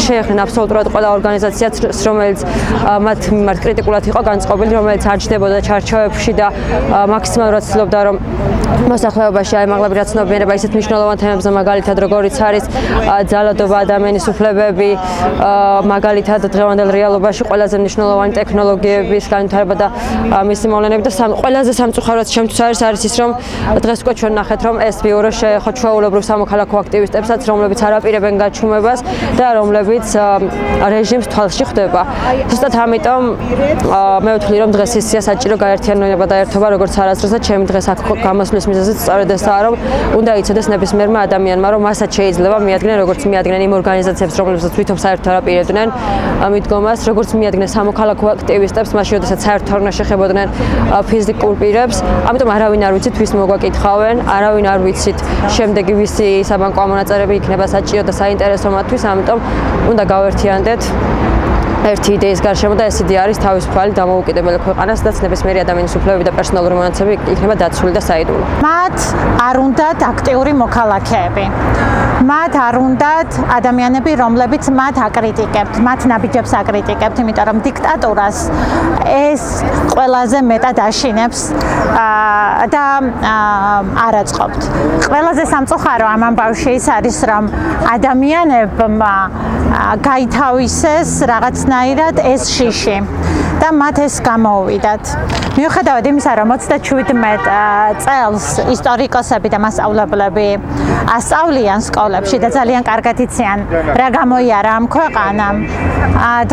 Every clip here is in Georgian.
შეეხნენ აბსოლუტურად ყველა ორგანიზაციაც, რომელიც მათ მიმართ კრიტიკულად იყო განწყობილი, რომელიც არ ჯდებოდა ჩარჩოებში და მაქსიმალურად ცდილობდა რომ მოსახლეობაში აიმაღლებინა ცნობიერება ისეთ მნიშვნელოვან თემებზე, მაგალითად როგორიც არის ძალადობა, ადამიანის უფლებები, მაგალითად დღევანდელ რეალობაში ყველაზე მნიშვნელოვანი ტექნოლოგიების განვითარება და მისი მოვლენები და ყველაზე სამწუხაროდ ჩემთვის არის ის რომ დღეს უკვე ჩვენ ნახეთ რომ ეს ბიურო შეეხო ჩვეულებრივ სამოქალაქო აქტივისტებსაც, რომლებიც არ აპირებენ გაჩუმებას და რომლებიც რეჟიმს თვალში ხვდება. ზუსტად ამიტომ მე ვთვლი რომ დღეს ისია საჭირო გაერთიანება და ერთობა როგორც არასდროს და ჩემი დღეს აქ გამოსვლის მიზეზიც სწორედ ესაა რომ უნდა იცოდეს ნებისმიერმა ადამიანმა რომ მასაც შეიძლება მიადგნენ როგორც მიადგნენ იმ ორგანიზაციებს რომლებსაც თვითონ საერთოდ არ აპირებდნენ მიდგომას, როგორც მიადგნენ სამოქალაქო აქტივისტებს, მაშინ როდესაც საერთოდ არ უნდა შეხებოდნენ ფიზიკურ პირებს. ამიტომ არავინ არ ვიცით ვის მოგვაკითხავენ, არავინ არ ვიცით შემდეგი ვისი საბანკო ამონაწერები იქნება საჭირო და საინტერესო მათთვის, ამიტომ უნდა გავერთიანდეთ ერთი იდეის გარშემო და ეს იდეა არის თავისუფალი დამოუკიდებელი ქვეყანა, სადაც ნებისმიერი ადამიანის უფლებები და პერსონალური მონაცემები იქნება დაცული და საიდუმლო. მათ არ უნდათ აქტიური მოქალაქეები. მათ არ უნდათ ადამიანები, რომლებიც მათ აკრიტიკებთ, მათ ნაბიჯებს აკრიტიკებთ, იმიტომ რომ დიქტატურას ეს ყველაზე მეტად აშინებს და არ აწყობთ. ყველაზე სამწუხარო ამ ამბავში ის არის, რომ ადამიანებმა გაითავისეს რაღაცნაირად ეს შიში და მათ ეს გამოუვიდათ. მიუხედავად იმისა, რომ 37 წელს ისტორიკოსები და მასწავლებლები ასწავლიან სკოლებში და ძალიან კარგად იციან რა გამოიარა ამ ქვეყანამ,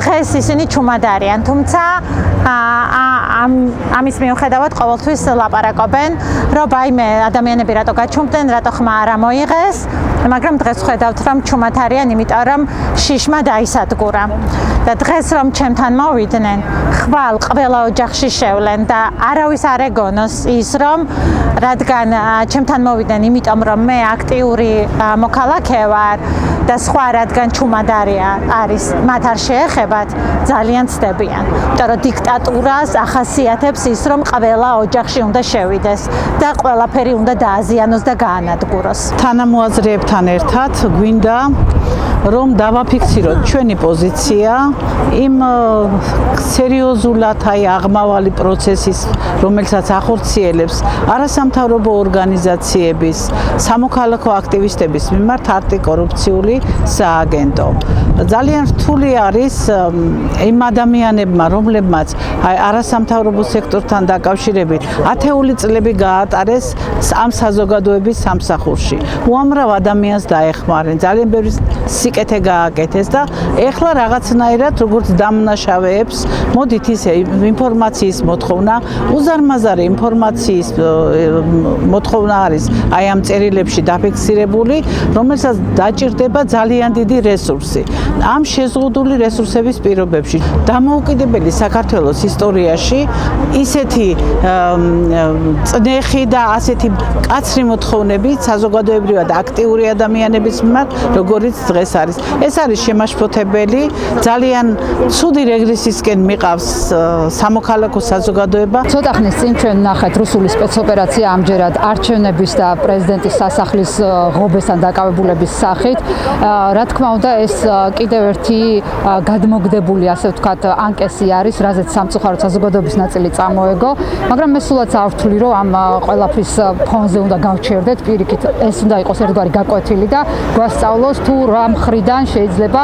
დღეს ისინი ჩუმად არიან, თუმცა ამის მიუხედავად ყოველთვის ლაპარაკობენ, რომ ბაიმე ადამიანები რატო გაჩუმდნენ, რატო ხმა არ მოიღეს, მაგრამ დღეს ხედავთ, რომ ჩუმად არიან, იმიტომ რომ შიშმა დაისადგურა. და დღეს რომ ჩემთან მოვიდნენ, ხვალ ყველა ოჯახში შევლენ და არავის არ ეგონოს ის რომ რადგან ჩემთან მოვიდნენ, იმიტომ რომ მე აქტიური მოქალაქე ვარ და სხვა რადგან ჩუმად არის, მათ არ შეეხებათ, ძალიან ცდებიან. იმიტომ რომ დიქტატურას ახასიათებს ის რომ ყველა ოჯახში უნდა შევიდეს და ყველაფერი უნდა დააზიანოს და გაანადგუროს. თანამოაზრეებთან ერთად გვინდა რომ დავაფიქსიროთ ჩვენი პოზიცია იმ სერიოზულად აღმავალი პროცესის, რომელსაც ახორციელებს არასამთავრობო ორგანიზაციების, სამოქალაქო აქტივისტების მიმართ ანტიკორუფციული სააგენტო. ძალიან რთული არის იმ ადამიანებმა, რომლებმაც არასამთავრობო სექტორთან დაკავშირებით ათეული წლები გაატარეს ამ საზოგადოების სამსახურში. უამრავ ადამიანს დაეხმარნენ, ძალიან ბევრი სიკეთე გააკეთეს და ეხლა რაღაცნაირად როგორც დამნაშავეებს მოდით ისე ინფორმაციის მოთხოვნა, უზარმაზარი ინფორმაციის მოთხოვნა არის აი ამ წერილებში დაფიქსირებული, რომელსაც დაჭირდება ძალიან დიდი რესურსი. ამ შეზღუდული რესურსების პირობებში დამოუკიდებელი საქართველოს ისტორიაში ისეთი წნეხი და ასეთი მკაცრი მოთხოვნები საზოგადოებრივად აქტიური ადამიანების მიმართ, როგორიც დღეს არის. ეს არის შემაშფოთებელი, ძალიან ცუდი რეგრესისკენ მიყავს სამოქალაქო საზოგადოება. ცოტა ხნის წინ ჩვენ ნახეთ რუსული სპეცოპერაცია ამჯერად არჩევნების და პრეზიდენტის სასახლის ღობესთან დაკავებულების სახით. რა თქმა უნდა, ეს კიდევ ერთი გადმოგდებული, ასე ვთქვათ, ანკესი არის, რაზეც სამწუხაროდ საზოგადოების ნაწილი წამოეგო, მაგრამ მე სულაც არ ვთვლი, რომ ამ ყველაფრის ფონზე უნდა გავჩერდეთ, პირიქით ეს უნდა იყოს ერთგვარი გაკვეთილი და გვასწავლოს თუ რა მხრიდან შეიძლება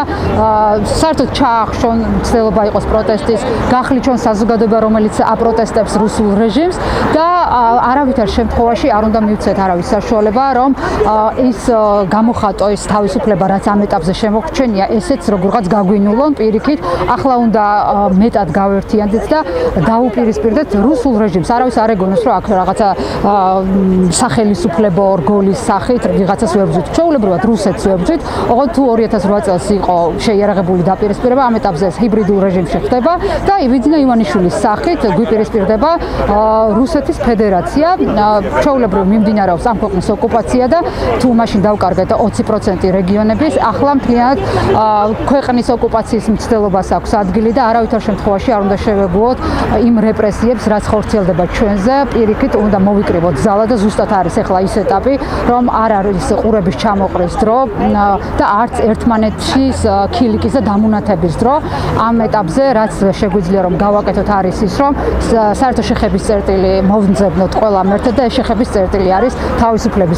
საერთოდ ჩაახშონ ცდილობა იყოს პროტესტის, გახლიჩონ საზოგადოება, რომელიც აპროტესტებს რუსულ რეჟიმს და არავითარ შემთხვევაში არ უნდა მივცეთ არავის საშუალება, რომ ის გამოხატო ის თავისუფლება, რაც ამ ეტაპზე შემოგჩენია, ესეც როგორღაც გაგვინულონ პირიქით, ახლა უნდა მეტად გავერთიანდეთ და დაუპირისპირდეთ რუსულ რეჟიმს. არავის არ ეგონოს, რომ აქ რაღაცა სახელისუფლებო ორგოლის სახით ვიღაცას ვებრძვით. ჩვეულებრივად რუსეთს ვებრძვით. ოღონდ თუ 2008 წელს იყო შეიარაღებული დაპირისპირება, ამ ეტაპზე ეს ჰიბრიდულ რეჟიმში ხდება და იბიძინა ივანიშვილის სახით გვიპირისპირდება რუსეთის ფედერაცია. ჩვეულებრივ მიმდინარეობს ამ ქვეყნის ოკუპაცია და თუ მაშინ დავკარგეთ 20% რეგიონების, ახლა მთლიანად ქვეყნის ოკუპაციის მცდელობას აქვს ადგილი და არავითარ შემთხვევაში არ უნდა შევეგუოთ იმ რეპრესიებს, რაც ხორციელდება ჩვენზე. პირიქით უნდა მოვიკრიბოთ ზალა და ზუსტად არის ახლა ის ეტაპი, რომ არ არის ყურების ჩამოყრის დრო და არც ერთმანეთის ქილიკის და დამუნათების დრო. ამ ეტაპზე რაც შეგვიძლია რომ გავაკეთოთ არის ის, რომ საერთო შეხების წერტილი მოვმძებნოთ ყველამ ერთად და ეს შეხების წერტილი არის თავისუფლების